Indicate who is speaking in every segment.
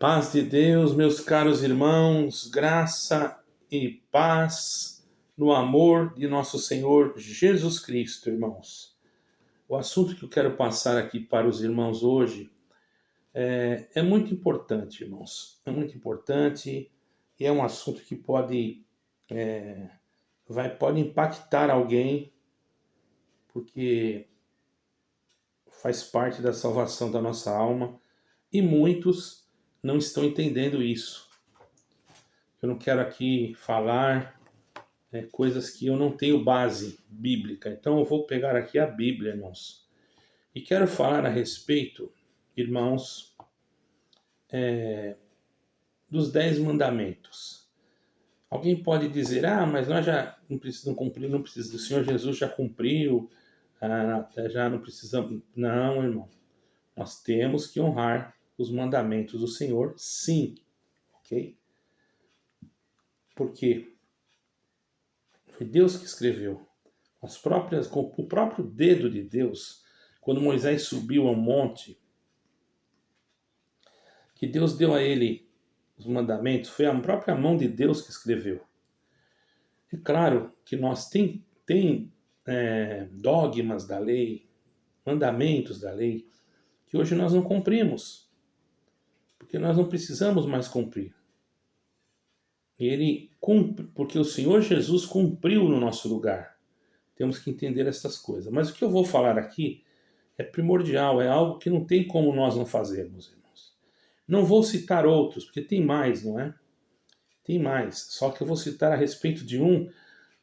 Speaker 1: Paz de Deus, meus caros irmãos, graça e paz no amor de nosso Senhor Jesus Cristo, irmãos. O assunto que eu quero passar aqui para os irmãos hoje é muito importante, irmãos. É muito importante e é um assunto que pode impactar alguém, porque faz parte da salvação da nossa alma e muitos não estão entendendo isso. Eu não quero aqui falar coisas que eu não tenho base bíblica. Então eu vou pegar aqui a Bíblia, irmãos. E quero falar a respeito, irmãos, dos 10 mandamentos. Alguém pode dizer, mas nós já não precisamos cumprir, não precisa, o Senhor Jesus já cumpriu, já não precisamos. Não, irmão. Nós temos que honrar os mandamentos do Senhor, sim. Ok? Porque foi Deus que escreveu. Com o próprio dedo de Deus, quando Moisés subiu ao monte, que Deus deu a ele os mandamentos, foi a própria mão de Deus que escreveu. É claro que nós tem dogmas da lei, mandamentos da lei, que hoje nós não cumprimos, porque nós não precisamos mais cumprir. Ele cumpre, porque o Senhor Jesus cumpriu no nosso lugar. Temos que entender essas coisas. Mas o que eu vou falar aqui é primordial, é algo que não tem como nós não fazermos, irmãos. Não vou citar outros, porque tem mais, não é? Tem mais. Só que eu vou citar a respeito de um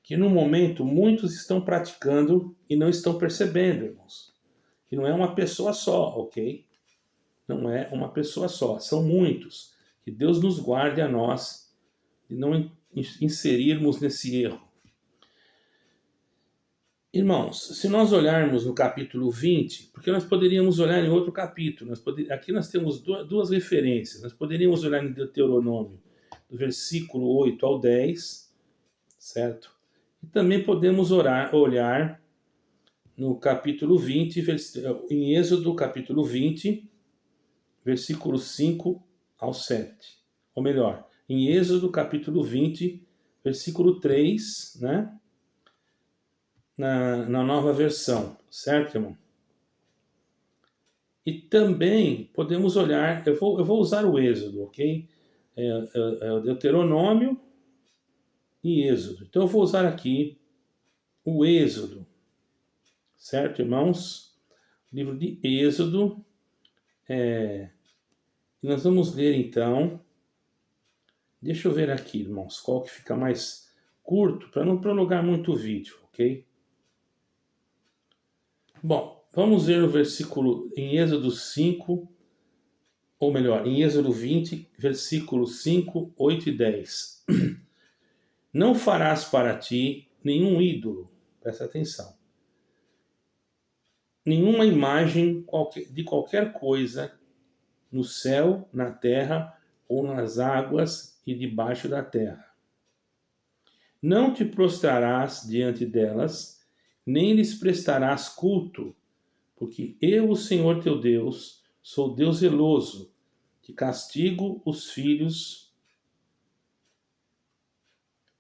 Speaker 1: que no momento muitos estão praticando e não estão percebendo, irmãos. Que não é uma pessoa só, ok? Não é uma pessoa só, são muitos. Que Deus nos guarde a nós de não inserirmos nesse erro. Irmãos, se nós olharmos no capítulo 20, porque nós poderíamos olhar em outro capítulo, aqui nós temos duas referências, nós poderíamos olhar em Deuteronômio, do versículo 8 ao 10, certo? E também podemos olhar no capítulo 20, em Êxodo capítulo 20, versículos 5 ao 7. Ou melhor, em Êxodo capítulo 20, versículo 3, né? Na nova versão, certo, irmão? E também podemos olhar, eu vou usar o Êxodo, ok? O Deuteronômio e Êxodo. Então eu vou usar aqui o Êxodo, certo, irmãos? O livro de Êxodo. E nós vamos ler então. Deixa eu ver aqui, irmãos, qual que fica mais curto, para não prolongar muito o vídeo, ok? Bom, vamos ver o versículo em Êxodo 5, ou melhor, em Êxodo 20, versículos 5, 8 e 10. Não farás para ti nenhum ídolo, presta atenção, nenhuma imagem de qualquer coisa no céu, na terra ou nas águas e debaixo da terra. Não te prostrarás diante delas, nem lhes prestarás culto, porque eu, o Senhor teu Deus, sou Deus zeloso, que castigo os filhos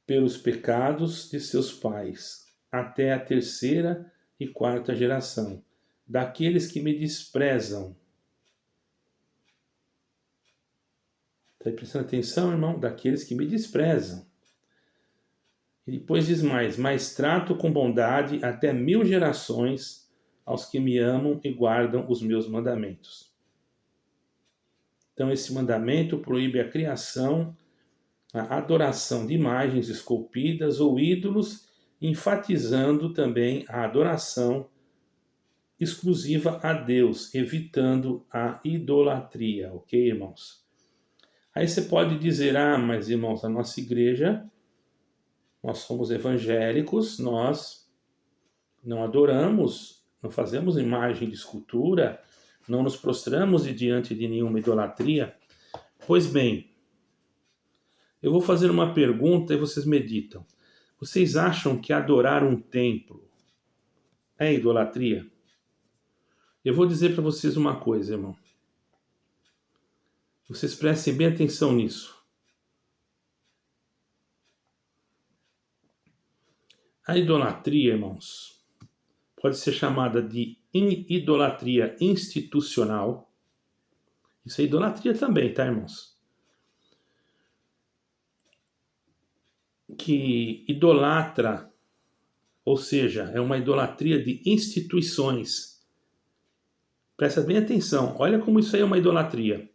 Speaker 1: pelos pecados de seus pais, até a terceira e quarta geração, daqueles que me desprezam. Está prestando atenção, irmão? Daqueles que me desprezam. E depois diz mais, mas trato com bondade até 1000 gerações aos que me amam e guardam os meus mandamentos. Então esse mandamento proíbe a criação, a adoração de imagens esculpidas ou ídolos, enfatizando também a adoração exclusiva a Deus, evitando a idolatria, ok, irmãos? Aí você pode dizer, mas irmãos, a nossa igreja, nós somos evangélicos, nós não adoramos, não fazemos imagem de escultura, não nos prostramos diante de nenhuma idolatria. Pois bem, eu vou fazer uma pergunta e vocês meditam. Vocês acham que adorar um templo é idolatria? Eu vou dizer para vocês uma coisa, irmão. Vocês prestem bem atenção nisso. A idolatria, irmãos, pode ser chamada de idolatria institucional. Isso é idolatria também, tá, irmãos? Que idolatra, ou seja, é uma idolatria de instituições. Presta bem atenção, olha como isso aí é uma idolatria.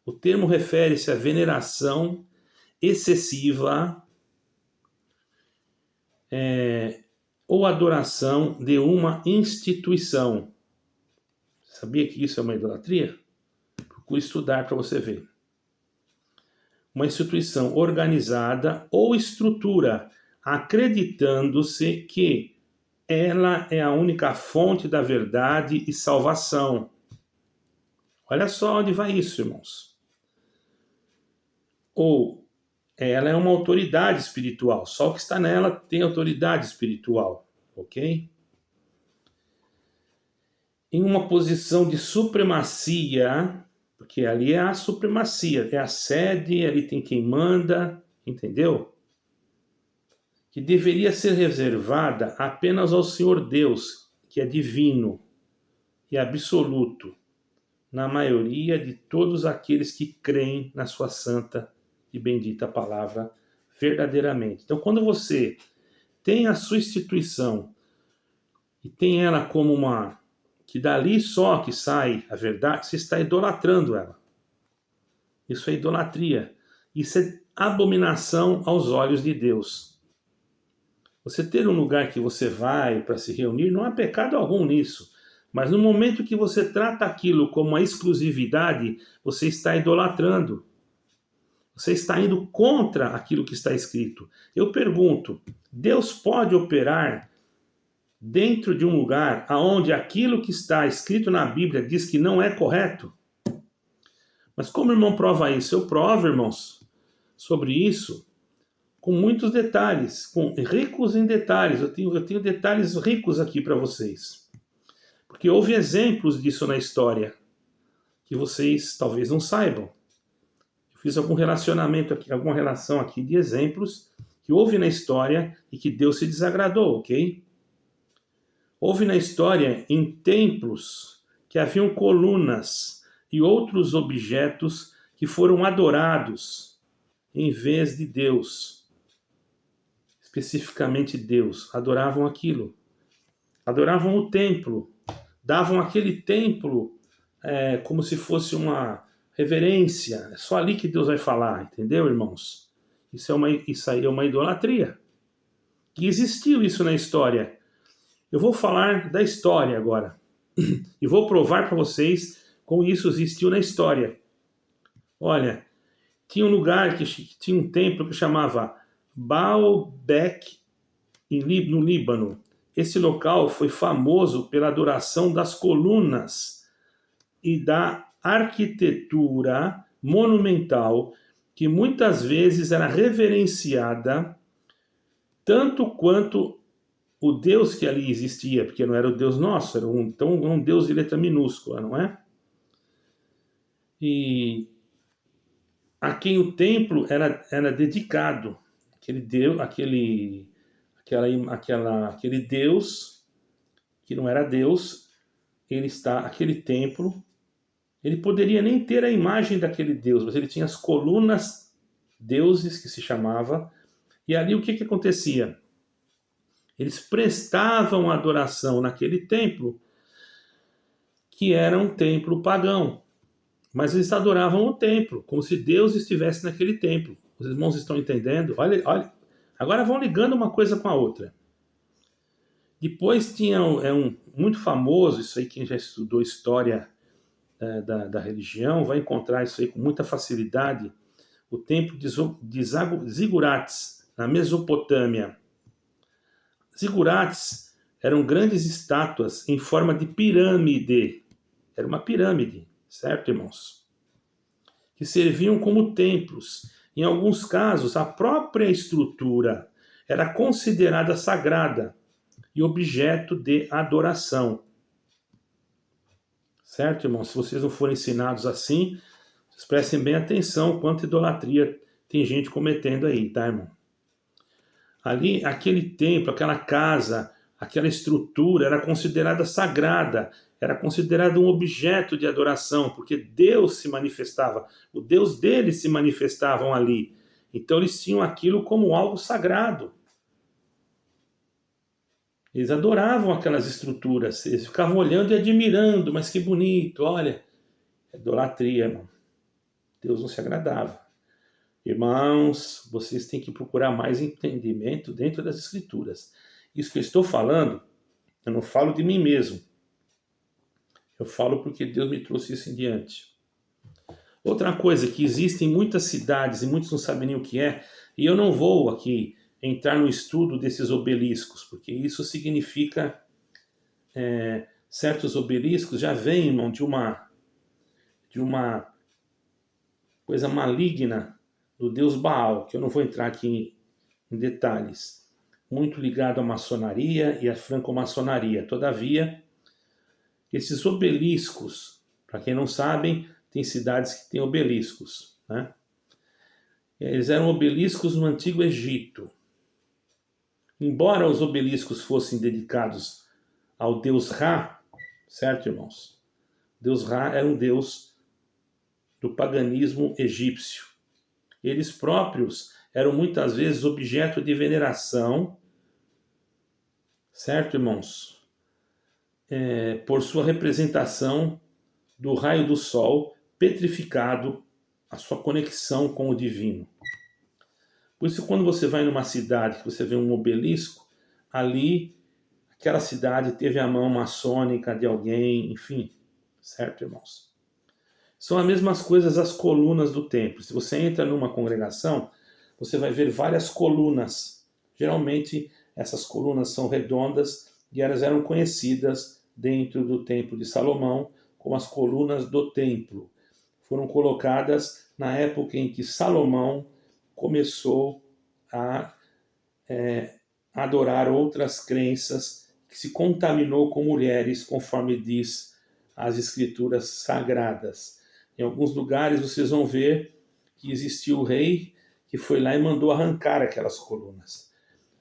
Speaker 1: O termo refere-se à veneração excessiva ou adoração de uma instituição. Sabia que isso é uma idolatria? Procure estudar para você ver. Uma instituição organizada ou estrutura, acreditando-se que ela é a única fonte da verdade e salvação. Olha só onde vai isso, irmãos. Ou ela é uma autoridade espiritual, só o que está nela tem autoridade espiritual, ok? Em uma posição de supremacia, porque ali é a supremacia, é a sede, ali tem quem manda, entendeu? Que deveria ser reservada apenas ao Senhor Deus, que é divino e absoluto, na maioria de todos aqueles que creem na sua santa e bendita palavra verdadeiramente. Então, quando você tem a sua instituição e tem ela como uma... que dali só que sai a verdade, você está idolatrando ela. Isso é idolatria. Isso é abominação aos olhos de Deus. Você ter um lugar que você vai para se reunir, não há pecado algum nisso. Mas no momento que você trata aquilo como uma exclusividade, você está idolatrando. Você está indo contra aquilo que está escrito. Eu pergunto, Deus pode operar dentro de um lugar onde aquilo que está escrito na Bíblia diz que não é correto? Mas como o irmão prova isso? Eu provo, irmãos, sobre isso com muitos detalhes, ricos em detalhes. Eu tenho detalhes ricos aqui para vocês. Porque houve exemplos disso na história que vocês talvez não saibam. Eu fiz algum relacionamento aqui, alguma relação aqui de exemplos que houve na história e que Deus se desagradou, ok? Houve na história em templos que haviam colunas e outros objetos que foram adorados em vez de Deus. Especificamente Deus. Adoravam aquilo. Adoravam o templo. Davam aquele templo como se fosse uma reverência. É só ali que Deus vai falar, entendeu, irmãos? Isso aí é uma idolatria. E existiu isso na história. Eu vou falar da história agora. E vou provar para vocês como isso existiu na história. Olha, tinha um lugar que tinha um templo que chamava Baalbek, no Líbano. Esse local foi famoso pela adoração das colunas e da arquitetura monumental que muitas vezes era reverenciada tanto quanto o Deus que ali existia, porque não era o Deus nosso, era um Deus de letra minúscula, não é? E a quem o templo era dedicado, aquele Deus que não era Deus, aquele templo, ele poderia nem ter a imagem daquele Deus, mas ele tinha as colunas deuses que se chamava, e ali o que acontecia? Eles prestavam adoração naquele templo, que era um templo pagão. Mas eles adoravam o templo, como se Deus estivesse naquele templo. Os irmãos estão entendendo? Olha. Agora vão ligando uma coisa com a outra. Depois tinha muito famoso, isso aí quem já estudou história da religião vai encontrar isso aí com muita facilidade, o templo de Zigurates, na Mesopotâmia. Zigurates eram grandes estátuas em forma de pirâmide. Era uma pirâmide, certo, irmãos? Que serviam como templos. Em alguns casos, a própria estrutura era considerada sagrada e objeto de adoração. Certo, irmãos? Se vocês não forem ensinados assim, Vocês prestem bem atenção quanta idolatria tem gente cometendo aí, tá, irmão? Ali, aquele templo, aquela casa, aquela estrutura era considerada sagrada, era considerada um objeto de adoração, porque Deus se manifestava, o Deus deles se manifestavam ali. Então eles tinham aquilo como algo sagrado. Eles adoravam aquelas estruturas, eles ficavam olhando e admirando, mas que bonito, olha. Idolatria, irmão. Deus não se agradava. Irmãos, vocês têm que procurar mais entendimento dentro das Escrituras. Isso que eu estou falando, eu não falo de mim mesmo. Eu falo porque Deus me trouxe isso em diante. Outra coisa, que existem muitas cidades e muitos não sabem nem o que é, e eu não vou aqui entrar no estudo desses obeliscos, porque isso significa certos obeliscos já vêm, irmão, de uma coisa maligna do deus Baal, que eu não vou entrar aqui em detalhes, muito ligado à maçonaria e à franco-maçonaria. Todavia, esses obeliscos, para quem não sabem, tem cidades que têm obeliscos, né? Eles eram obeliscos no Antigo Egito. Embora os obeliscos fossem dedicados ao deus Ra, certo, irmãos? Deus Ra era um deus do paganismo egípcio. Eles próprios eram muitas vezes objeto de veneração, certo, irmãos? Por sua representação do raio do sol petrificado, a sua conexão com o divino. Por isso, quando você vai numa cidade que você vê um obelisco, ali, aquela cidade teve a mão maçônica de alguém, enfim, certo, irmãos? São as mesmas coisas as colunas do templo. Se você entra numa congregação, você vai ver várias colunas. Geralmente, essas colunas são redondas e elas eram conhecidas dentro do templo de Salomão como as colunas do templo. Foram colocadas na época em que Salomão começou a adorar outras crenças, que se contaminou com mulheres, conforme diz as escrituras sagradas. Em alguns lugares vocês vão ver que existiu o rei que foi lá e mandou arrancar aquelas colunas.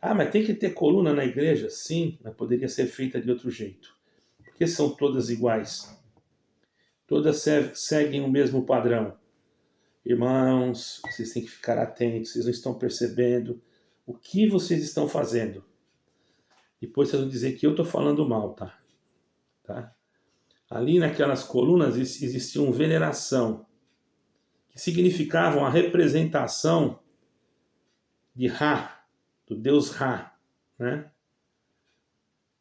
Speaker 1: Ah, mas tem que ter coluna na igreja? Sim, mas poderia ser feita de outro jeito. Porque são todas iguais. Todas seguem o mesmo padrão. Irmãos, vocês têm que ficar atentos, vocês não estão percebendo o que vocês estão fazendo. Depois vocês vão dizer que eu estou falando mal, tá? Ali naquelas colunas existiam veneração, que significavam a representação de Ra, do deus Ra, né?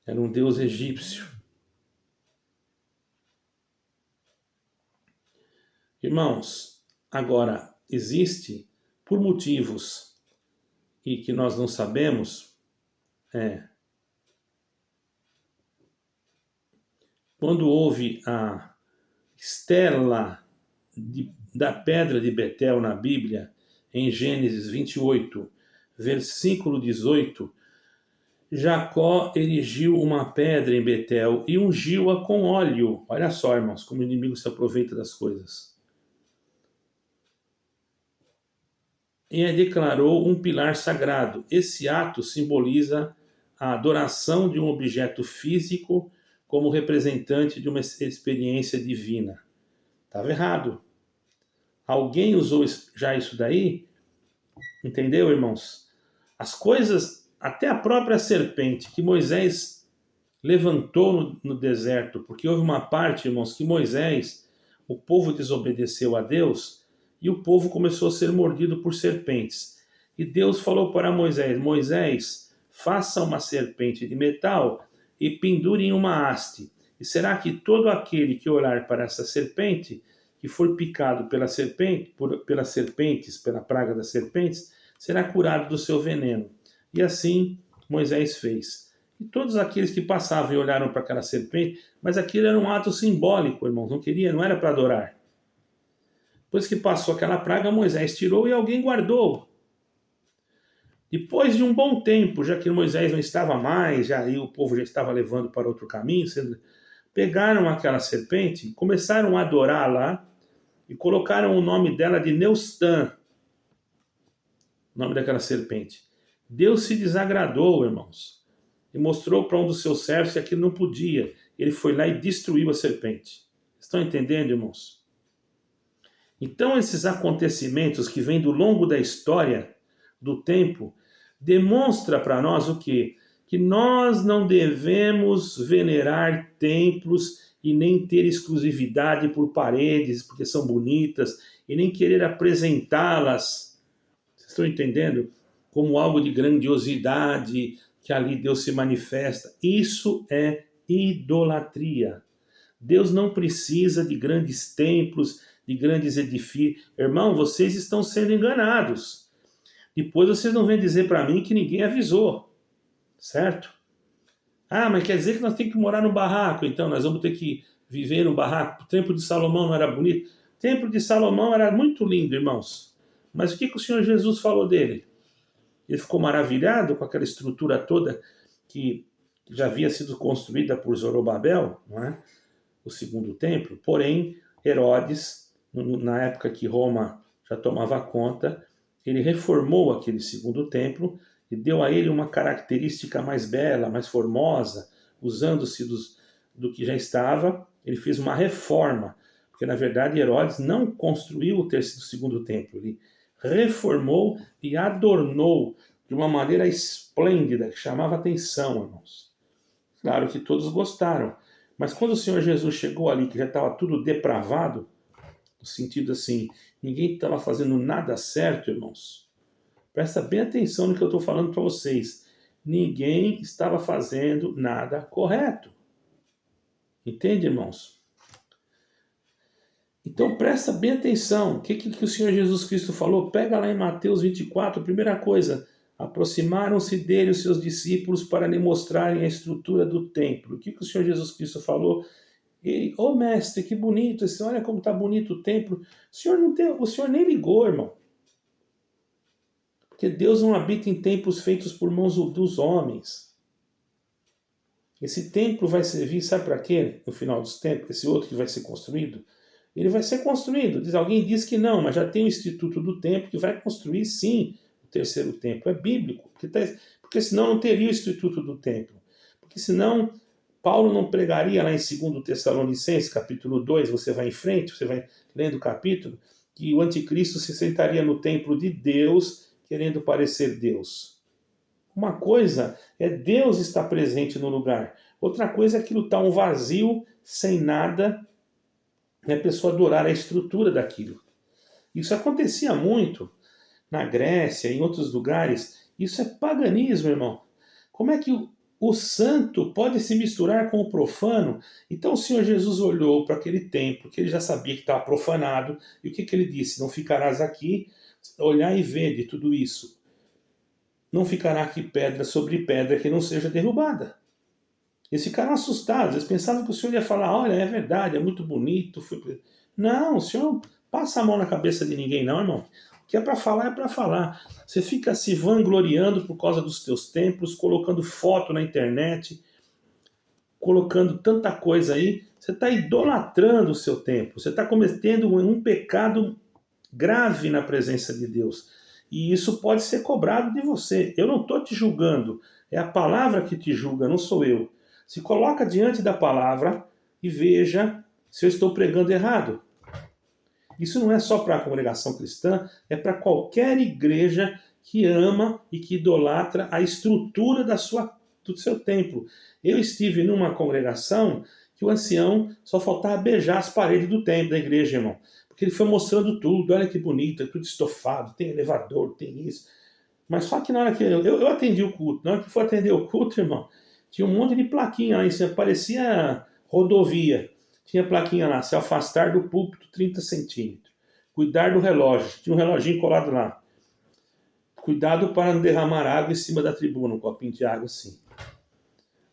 Speaker 1: Era um deus egípcio. Irmãos, agora, existe, por motivos e que nós não sabemos, quando houve a estela da pedra de Betel na Bíblia, em Gênesis 28, versículo 18, Jacó erigiu uma pedra em Betel e ungiu-a com óleo. Olha só, irmãos, como o inimigo se aproveita das coisas. E a declarou um pilar sagrado. Esse ato simboliza a adoração de um objeto físico como representante de uma experiência divina. Estava errado. Alguém usou já isso daí? Entendeu, irmãos? As coisas, até a própria serpente que Moisés levantou no deserto, porque houve uma parte, irmãos, que Moisés, o povo desobedeceu a Deus e o povo começou a ser mordido por serpentes. E Deus falou para Moisés: Moisés, faça uma serpente de metal e pendure em uma haste. E será que todo aquele que olhar para essa serpente, que for picado pelas serpentes, pela praga das serpentes, será curado do seu veneno. E assim Moisés fez. E todos aqueles que passavam e olharam para aquela serpente, mas aquilo era um ato simbólico, irmãos, não era para adorar. Depois que passou aquela praga, Moisés tirou e alguém guardou. Depois de um bom tempo, já que Moisés não estava mais, e o povo já estava levando para outro caminho, pegaram aquela serpente, começaram a adorá-la e colocaram o nome dela de Neustã, o nome daquela serpente. Deus se desagradou, irmãos, e mostrou para um dos seus servos que aquilo não podia. Ele foi lá e destruiu a serpente. Estão entendendo, irmãos? Então, esses acontecimentos que vêm do longo da história, do tempo, demonstra para nós o quê? Que nós não devemos venerar templos e nem ter exclusividade por paredes, porque são bonitas, e nem querer apresentá-las, vocês estão entendendo? Como algo de grandiosidade, que ali Deus se manifesta. Isso é idolatria. Deus não precisa de grandes templos, de grandes edifícios. Irmão, vocês estão sendo enganados. Depois vocês não vêm dizer para mim que ninguém avisou. Certo? Ah, mas quer dizer que nós temos que morar no barraco, então nós vamos ter que viver no barraco. O templo de Salomão não era bonito? O templo de Salomão era muito lindo, irmãos. Mas o que o Senhor Jesus falou dele? Ele ficou maravilhado com aquela estrutura toda que já havia sido construída por Zorobabel, não é? O segundo templo. Porém, Herodes, na época que Roma já tomava conta, ele reformou aquele segundo templo e deu a ele uma característica mais bela, mais formosa, usando-se do que já estava. Ele fez uma reforma, porque na verdade Herodes não construiu o segundo templo, ele reformou e adornou de uma maneira esplêndida, que chamava atenção, irmãos. Claro que todos gostaram, mas quando o Senhor Jesus chegou ali, que já estava tudo depravado, no sentido assim, ninguém estava fazendo nada certo, irmãos. Presta bem atenção no que eu estou falando para vocês. Ninguém estava fazendo nada correto. Entende, irmãos? Então presta bem atenção. O que o Senhor Jesus Cristo falou? Pega lá em Mateus 24, primeira coisa. Aproximaram-se dele os seus discípulos para lhe mostrarem a estrutura do templo. O que o Senhor Jesus Cristo falou? Ô mestre, que bonito, olha como está bonito o templo. O Senhor nem ligou, irmão. Porque Deus não habita em templos feitos por mãos dos homens. Esse templo vai servir, sabe para quê? No final dos tempos, esse outro que vai ser construído? Ele vai ser construído. Alguém diz que não, mas já tem o Instituto do Templo que vai construir, sim, o terceiro templo. É bíblico. Porque senão não teria o Instituto do Templo. Porque senão Paulo não pregaria lá em 2 Tessalonicenses, capítulo 2, você vai em frente, você vai lendo o capítulo, que o anticristo se sentaria no templo de Deus, querendo parecer Deus. Uma coisa é Deus estar presente no lugar. Outra coisa é aquilo estar um vazio, sem nada, e a pessoa adorar a estrutura daquilo. Isso acontecia muito na Grécia, em outros lugares. Isso é paganismo, irmão. Como é que o santo pode se misturar com o profano? Então o Senhor Jesus olhou para aquele templo, que ele já sabia que estava profanado, e o que ele disse? Não ficarás aqui, olhar e ver de tudo isso. Não ficará aqui pedra sobre pedra que não seja derrubada. Eles ficaram assustados, eles pensavam que o Senhor ia falar, olha, é verdade, é muito bonito. Não, o Senhor passa a mão na cabeça de ninguém não, irmão. O que é para falar, é para falar. Você fica se vangloriando por causa dos teus templos, colocando foto na internet, colocando tanta coisa aí. Você está idolatrando o seu templo. Você está cometendo um pecado grave na presença de Deus. E isso pode ser cobrado de você. Eu não estou te julgando. É a palavra que te julga, não sou eu. Se coloca diante da palavra e veja se eu estou pregando errado. Isso não é só para a congregação cristã, é para qualquer igreja que ama e que idolatra a estrutura do seu templo. Eu estive numa congregação que o ancião só faltava beijar as paredes do templo da igreja, irmão. Porque ele foi mostrando tudo, olha que bonito, é tudo estofado, tem elevador, tem isso. Mas só que na hora que eu atendi o culto, na hora que foi atender o culto, irmão, tinha um monte de plaquinha lá em cima, parecia rodovia. Tinha plaquinha lá, se afastar do púlpito 30 centímetros. Cuidar do relógio, tinha um reloginho colado lá. Cuidado para não derramar água em cima da tribuna, um copinho de água assim.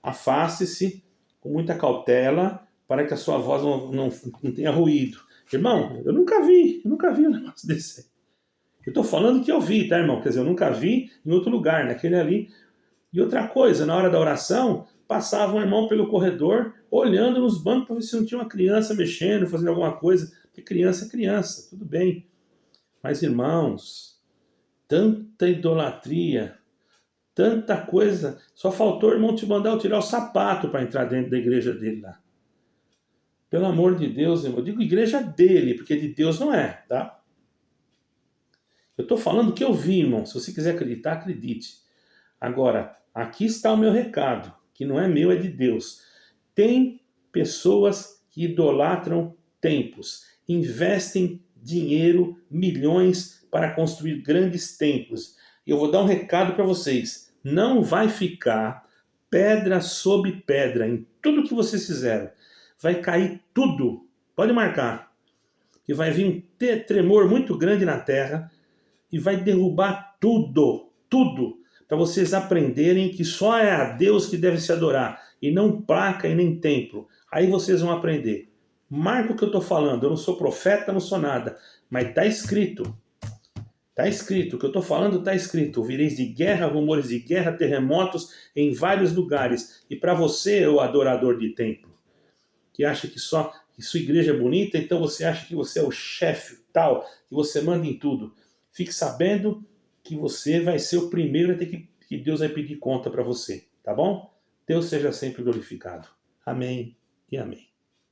Speaker 1: Afaste-se com muita cautela para que a sua voz não tenha ruído. Irmão, eu nunca vi um negócio desse. Eu estou falando que eu vi, tá, irmão? Quer dizer, eu nunca vi em outro lugar, naquele ali. E outra coisa, na hora da oração, passava um irmão pelo corredor, olhando nos bancos para ver se não tinha uma criança mexendo, fazendo alguma coisa. porque criança é criança, tudo bem. Mas, irmãos, tanta idolatria, tanta coisa. Só faltou o irmão te mandar eu tirar o sapato para entrar dentro da igreja dele lá. Pelo amor de Deus, irmão. Eu digo igreja dele, porque de Deus não é, tá? Eu estou falando o que eu vi, irmão. Se você quiser acreditar, acredite. Agora, aqui está o meu recado, que não é meu, é de Deus. Tem pessoas que idolatram templos, investem dinheiro, milhões, para construir grandes templos. E eu vou dar um recado para vocês. Não vai ficar pedra sobre pedra em tudo que vocês fizeram. Vai cair tudo. Pode marcar. Que vai vir um tremor muito grande na terra e vai derrubar tudo, tudo, para vocês aprenderem que só é a Deus que deve se adorar, e não placa e nem templo. Aí vocês vão aprender. Marca o que eu estou falando, eu não sou profeta, não sou nada, mas está escrito. Está escrito, o que eu estou falando está escrito. Ouvireis de guerra, rumores de guerra, terremotos em vários lugares. E para você, o adorador de templo, que acha que sua igreja é bonita, então você acha que você é o chefe tal, que você manda em tudo. Fique sabendo que você vai ser o primeiro a ter que Deus vai pedir conta para você, tá bom? Deus seja sempre glorificado. Amém e amém.